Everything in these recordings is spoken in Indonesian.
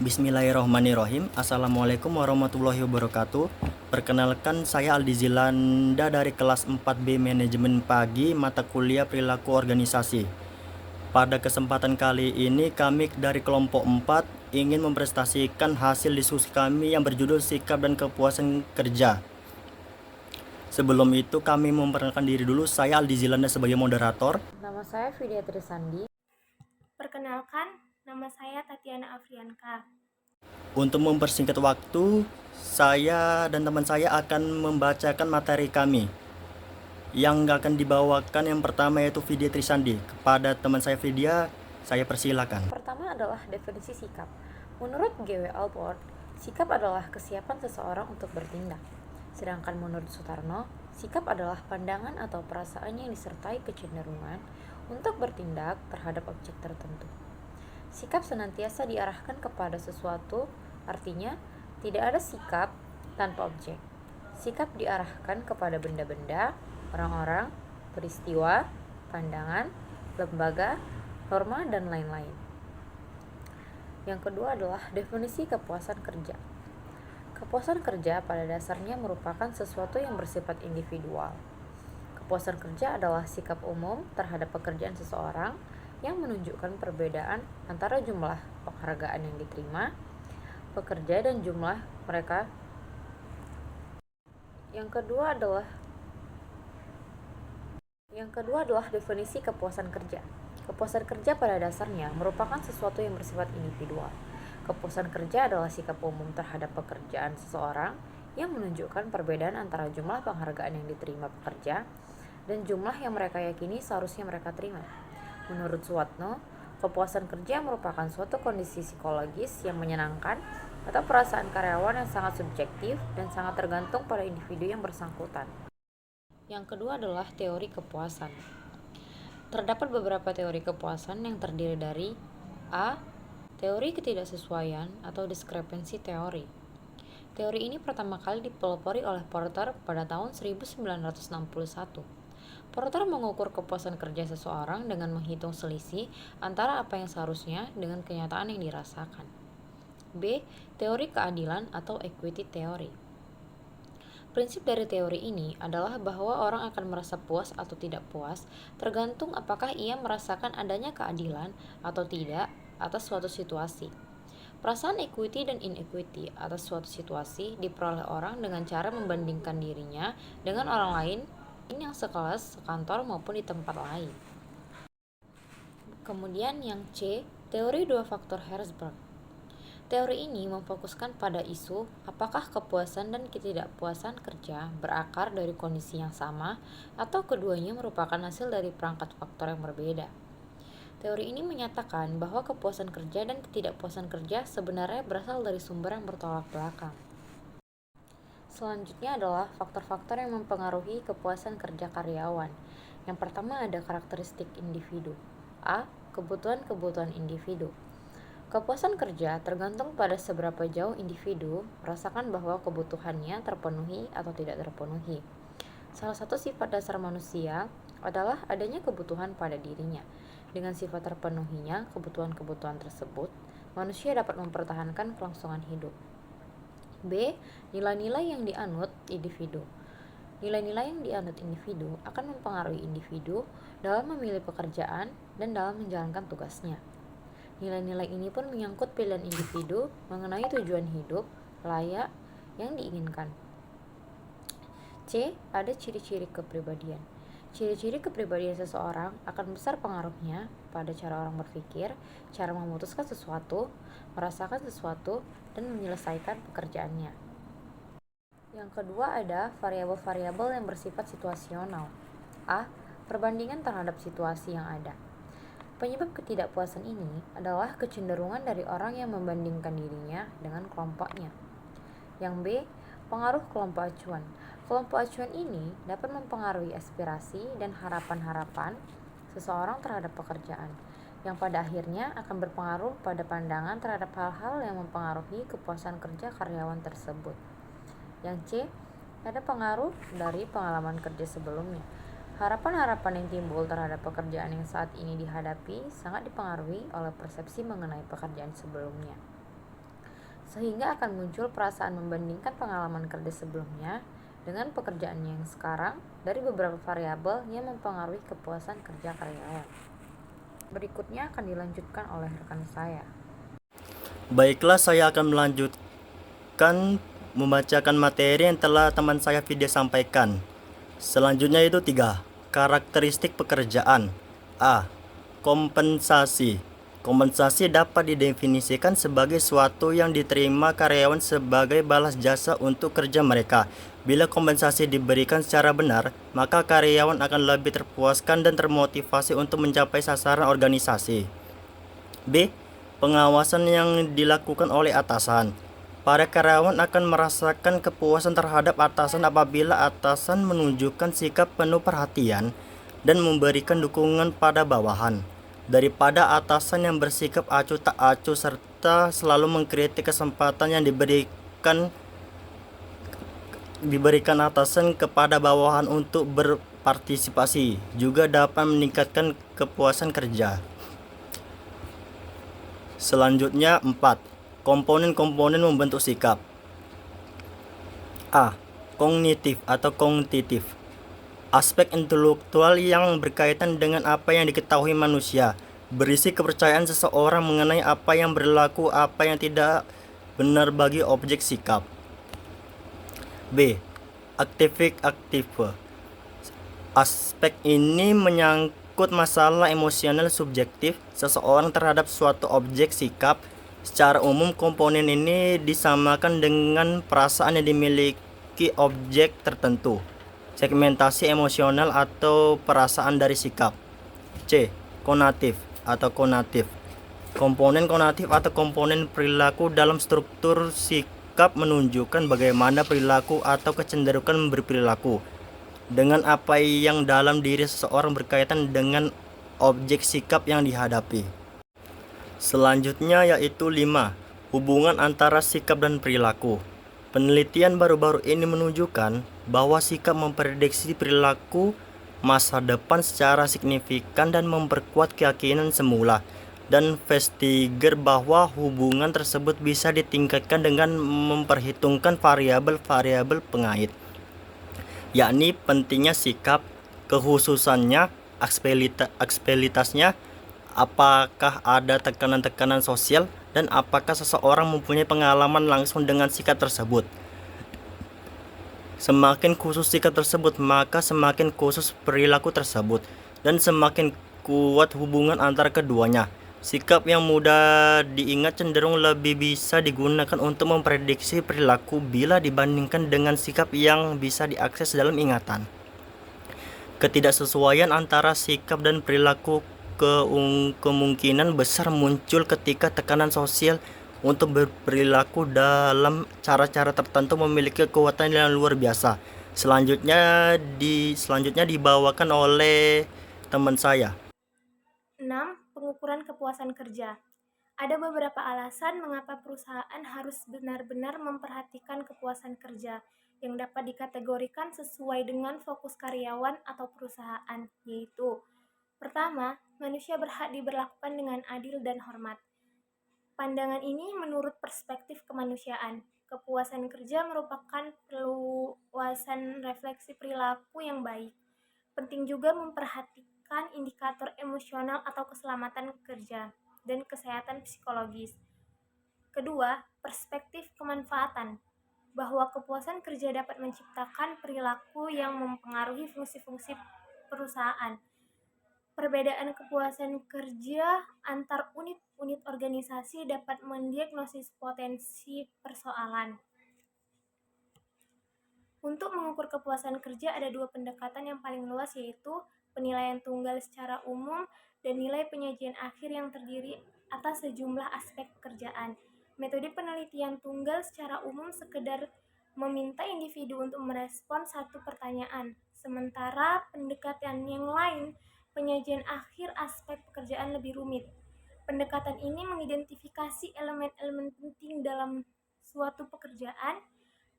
Bismillahirrohmanirrohim. Assalamualaikum warahmatullahi wabarakatuh. Perkenalkan, saya Aldi Zilanda dari kelas 4B Manajemen Pagi, mata kuliah Perilaku Organisasi. Pada kesempatan kali ini kami dari kelompok 4 ingin mempresentasikan hasil diskusi kami yang berjudul Sikap dan Kepuasan Kerja. Sebelum itu kami memperkenalkan diri dulu. Saya Aldi Zilanda sebagai moderator. Nama saya Vidya Trisandi. Perkenalkan, nama saya Tatiana Afrianka. Untuk mempersingkat waktu, saya dan teman saya akan membacakan materi kami. Yang akan dibawakan yang pertama yaitu Vidya Trisandi. Kepada teman saya Vidya, saya persilakan. Pertama adalah definisi sikap. Menurut G.W. Allport, sikap adalah kesiapan seseorang untuk bertindak. Sedangkan menurut Sutarno, sikap adalah pandangan atau perasaan yang disertai kecenderungan untuk bertindak terhadap objek tertentu. Sikap senantiasa diarahkan kepada sesuatu, artinya tidak ada sikap tanpa objek. Sikap diarahkan kepada benda-benda, orang-orang, peristiwa, pandangan, lembaga, norma, dan lain-lain. Yang kedua adalah definisi kepuasan kerja. Kepuasan kerja pada dasarnya merupakan sesuatu yang bersifat individual. Kepuasan kerja adalah sikap umum terhadap pekerjaan seseorang yang menunjukkan perbedaan antara jumlah penghargaan yang diterima pekerja dan jumlah mereka. Yang kedua adalah definisi kepuasan kerja. Kepuasan kerja pada dasarnya merupakan sesuatu yang bersifat individual. Kepuasan kerja adalah sikap umum terhadap pekerjaan seseorang yang menunjukkan perbedaan antara jumlah penghargaan yang diterima pekerja dan jumlah yang mereka yakini seharusnya mereka terima. Menurut Suwarno, kepuasan kerja merupakan suatu kondisi psikologis yang menyenangkan atau perasaan karyawan yang sangat subjektif dan sangat tergantung pada individu yang bersangkutan. Yang kedua adalah teori kepuasan. Terdapat beberapa teori kepuasan yang terdiri dari A. Teori ketidaksesuaian atau discrepancy teori. Teori ini pertama kali dipelopori oleh Porter pada tahun 1961. Porter mengukur kepuasan kerja seseorang dengan menghitung selisih antara apa yang seharusnya dengan kenyataan yang dirasakan. B. Teori keadilan atau equity theory. Prinsip dari teori ini adalah bahwa orang akan merasa puas atau tidak puas tergantung apakah ia merasakan adanya keadilan atau tidak atas suatu situasi. Perasaan equity dan inequity atas suatu situasi diperoleh orang dengan cara membandingkan dirinya dengan orang lain yang sekelas, sekantor maupun di tempat lain. Kemudian yang C, teori dua faktor Herzberg. Teori ini memfokuskan pada isu apakah kepuasan dan ketidakpuasan kerja berakar dari kondisi yang sama atau keduanya merupakan hasil dari perangkat faktor yang berbeda. Teori ini menyatakan bahwa kepuasan kerja dan ketidakpuasan kerja sebenarnya berasal dari sumber yang bertolak belakang. Selanjutnya adalah faktor-faktor yang mempengaruhi kepuasan kerja karyawan. Yang pertama ada karakteristik individu. A. Kebutuhan-kebutuhan individu. Kepuasan kerja tergantung pada seberapa jauh individu merasakan bahwa kebutuhannya terpenuhi atau tidak terpenuhi. Salah satu sifat dasar manusia adalah adanya kebutuhan pada dirinya. Dengan sifat terpenuhinya kebutuhan-kebutuhan tersebut, manusia dapat mempertahankan kelangsungan hidup. B. Nilai-nilai yang dianut individu. Nilai-nilai yang dianut individu akan mempengaruhi individu dalam memilih pekerjaan dan dalam menjalankan tugasnya. Nilai-nilai ini pun menyangkut pilihan individu mengenai tujuan hidup layak yang diinginkan. C. Ada ciri-ciri kepribadian. Ciri-ciri kepribadian seseorang akan besar pengaruhnya pada cara orang berpikir, cara memutuskan sesuatu, merasakan sesuatu, dan menyelesaikan pekerjaannya. Yang kedua ada variabel-variabel yang bersifat situasional. A. Perbandingan terhadap situasi yang ada. Penyebab ketidakpuasan ini adalah kecenderungan dari orang yang membandingkan dirinya dengan kelompoknya. Yang B. Pengaruh kelompok acuan. Kelompok acuan ini dapat mempengaruhi aspirasi dan harapan-harapan seseorang terhadap pekerjaan, yang pada akhirnya akan berpengaruh pada pandangan terhadap hal-hal yang mempengaruhi kepuasan kerja karyawan tersebut. Yang C. Ada pengaruh dari pengalaman kerja sebelumnya. Harapan-harapan yang timbul terhadap pekerjaan yang saat ini dihadapi sangat dipengaruhi oleh persepsi mengenai pekerjaan sebelumnya. sehingga akan muncul perasaan membandingkan pengalaman kerja sebelumnya dengan pekerjaan yang sekarang dari beberapa variabel yang mempengaruhi kepuasan kerja karyawan. Berikutnya akan dilanjutkan oleh rekan saya. Baiklah, saya akan melanjutkan membacakan materi yang telah teman saya Vidya sampaikan. Selanjutnya itu 3. Karakteristik pekerjaan. A. Kompensasi. Kompensasi dapat didefinisikan sebagai suatu yang diterima karyawan sebagai balas jasa untuk kerja mereka. Bila kompensasi diberikan secara benar, maka karyawan akan lebih terpuaskan dan termotivasi untuk mencapai sasaran organisasi. B. Pengawasan yang dilakukan oleh atasan. Para karyawan akan merasakan kepuasan terhadap atasan apabila atasan menunjukkan sikap penuh perhatian dan memberikan dukungan pada bawahan, daripada atasan yang bersikap acuh tak acuh serta selalu mengkritik kesempatan yang diberikan atasan kepada bawahan untuk berpartisipasi, juga dapat meningkatkan kepuasan kerja. Selanjutnya 4. Komponen-komponen membentuk sikap. A. Kognitif atau kognitif. Aspek intelektual yang berkaitan dengan apa yang diketahui manusia, berisi kepercayaan seseorang mengenai apa yang berlaku, apa yang tidak benar bagi objek sikap. B. Aktif. Aspek ini menyangkut masalah emosional subjektif seseorang terhadap suatu objek sikap. Secara umum, komponen ini disamakan dengan perasaan yang dimiliki objek tertentu. Segmentasi emosional atau perasaan dari sikap. C. Konatif. Komponen konatif atau komponen perilaku dalam struktur sikap menunjukkan bagaimana perilaku atau kecenderungan berperilaku dengan apa yang dalam diri seseorang berkaitan dengan objek sikap yang dihadapi. Selanjutnya yaitu 5. Hubungan antara sikap dan perilaku. Penelitian baru-baru ini menunjukkan bahwa sikap memprediksi perilaku masa depan secara signifikan dan memperkuat keyakinan semula, dan Vestiger bahwa hubungan tersebut bisa ditingkatkan dengan memperhitungkan variabel-variabel pengait, yakni pentingnya sikap, kekhususannya, ekspelitasnya, apakah ada tekanan-tekanan sosial, dan apakah seseorang mempunyai pengalaman langsung dengan sikap tersebut. Semakin khusus sikap tersebut, maka semakin khusus perilaku tersebut, dan semakin kuat hubungan antara keduanya. Sikap yang mudah diingat cenderung lebih bisa digunakan untuk memprediksi perilaku bila dibandingkan dengan sikap yang bisa diakses dalam ingatan. Ketidaksesuaian antara sikap dan perilaku kemungkinan besar muncul ketika tekanan sosial untuk berperilaku dalam cara-cara tertentu memiliki kekuatan yang luar biasa. Selanjutnya dibawakan oleh teman saya. 6. Pengukuran kepuasan kerja. Ada beberapa alasan mengapa perusahaan harus benar-benar memperhatikan kepuasan kerja yang dapat dikategorikan sesuai dengan fokus karyawan atau perusahaan, yaitu: pertama, manusia berhak diberlakukan dengan adil dan hormat. Pandangan ini menurut perspektif kemanusiaan. Kepuasan kerja merupakan perluasan refleksi perilaku yang baik. Penting juga memperhatikan indikator emosional atau keselamatan kerja dan kesehatan psikologis. Kedua, perspektif kemanfaatan, bahwa kepuasan kerja dapat menciptakan perilaku yang mempengaruhi fungsi-fungsi perusahaan. Perbedaan kepuasan kerja antar unit-unit organisasi dapat mendiagnosis potensi persoalan. Untuk mengukur kepuasan kerja ada dua pendekatan yang paling luas, yaitu penilaian tunggal secara umum dan nilai penyajian akhir yang terdiri atas sejumlah aspek pekerjaan. Metode penelitian tunggal secara umum sekedar meminta individu untuk merespon satu pertanyaan, sementara pendekatan yang lain, penyajian akhir aspek pekerjaan, lebih rumit. Pendekatan ini mengidentifikasi elemen-elemen penting dalam suatu pekerjaan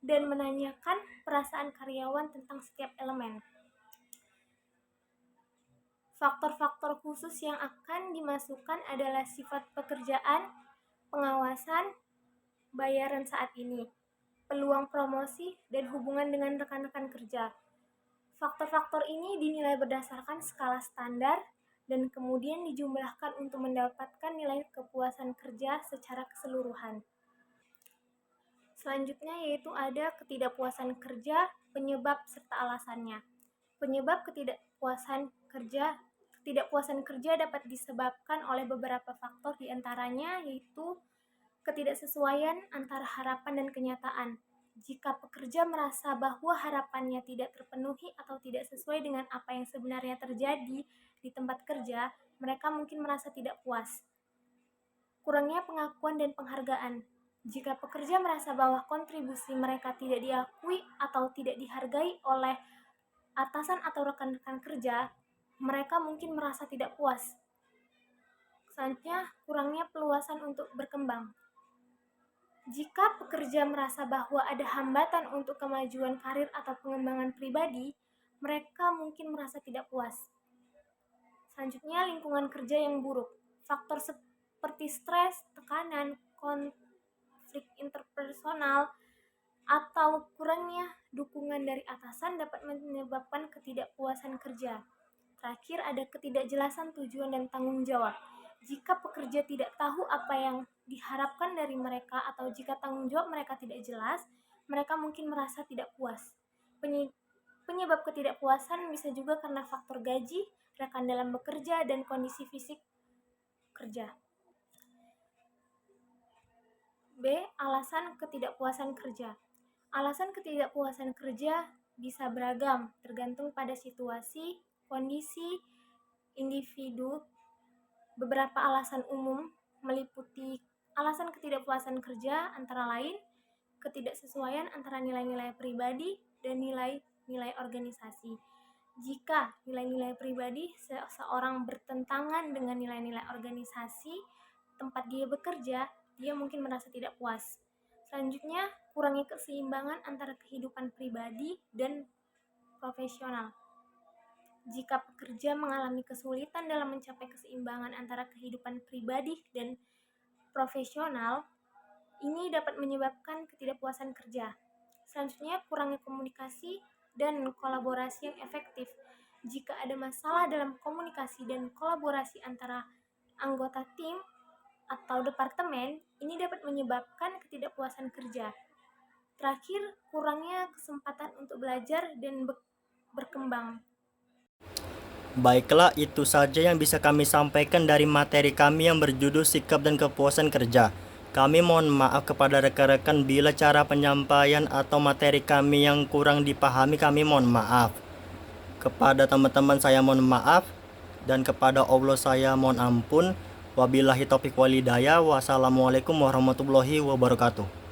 dan menanyakan perasaan karyawan tentang setiap elemen. Faktor-faktor khusus yang akan dimasukkan adalah sifat pekerjaan, pengawasan, bayaran saat ini, peluang promosi, dan hubungan dengan rekan-rekan kerja. Faktor-faktor ini dinilai berdasarkan skala standar dan kemudian dijumlahkan untuk mendapatkan nilai kepuasan kerja secara keseluruhan. Selanjutnya yaitu ada ketidakpuasan kerja, penyebab serta alasannya. Penyebab ketidakpuasan kerja dapat disebabkan oleh beberapa faktor, diantaranya yaitu ketidaksesuaian antara harapan dan kenyataan. Jika pekerja merasa bahwa harapannya tidak terpenuhi atau tidak sesuai dengan apa yang sebenarnya terjadi di tempat kerja, mereka mungkin merasa tidak puas. Kurangnya pengakuan dan penghargaan. Jika pekerja merasa bahwa kontribusi mereka tidak diakui atau tidak dihargai oleh atasan atau rekan-rekan kerja, mereka mungkin merasa tidak puas. Selanjutnya, kurangnya peluasan untuk berkembang. Jika pekerja merasa bahwa ada hambatan untuk kemajuan karir atau pengembangan pribadi, mereka mungkin merasa tidak puas. Selanjutnya, lingkungan kerja yang buruk. Faktor seperti stres, tekanan, konflik interpersonal, atau kurangnya dukungan dari atasan dapat menyebabkan ketidakpuasan kerja. Terakhir, ada ketidakjelasan tujuan dan tanggung jawab. Jika pekerja tidak tahu apa yang diharapkan dari mereka atau jika tanggung jawab mereka tidak jelas, mereka mungkin merasa tidak puas. Penyebab ketidakpuasan bisa juga karena faktor gaji, rekan dalam bekerja, dan kondisi fisik kerja. B. Alasan ketidakpuasan kerja. Alasan ketidakpuasan kerja bisa beragam, tergantung pada situasi, kondisi, individu. Beberapa alasan umum meliputi alasan ketidakpuasan kerja antara lain ketidaksesuaian antara nilai-nilai pribadi dan nilai-nilai organisasi. Jika nilai-nilai pribadi seseorang bertentangan dengan nilai-nilai organisasi tempat dia bekerja, dia mungkin merasa tidak puas. Selanjutnya, kurangnya keseimbangan antara kehidupan pribadi dan profesional. Jika pekerja mengalami kesulitan dalam mencapai keseimbangan antara kehidupan pribadi dan profesional, ini dapat menyebabkan ketidakpuasan kerja. Selanjutnya, kurangnya komunikasi dan kolaborasi yang efektif. Jika ada masalah dalam komunikasi dan kolaborasi antara anggota tim atau departemen, ini dapat menyebabkan ketidakpuasan kerja. Terakhir, kurangnya kesempatan untuk belajar dan berkembang. Baiklah, itu saja yang bisa kami sampaikan dari materi kami yang berjudul Sikap dan Kepuasan Kerja. Kami mohon maaf kepada rekan-rekan bila cara penyampaian atau materi kami yang kurang dipahami, kami mohon maaf. Kepada teman-teman saya mohon maaf, dan kepada Allah saya mohon ampun. Wabillahi taufiq walhidayah. Wassalamualaikum warahmatullahi wabarakatuh.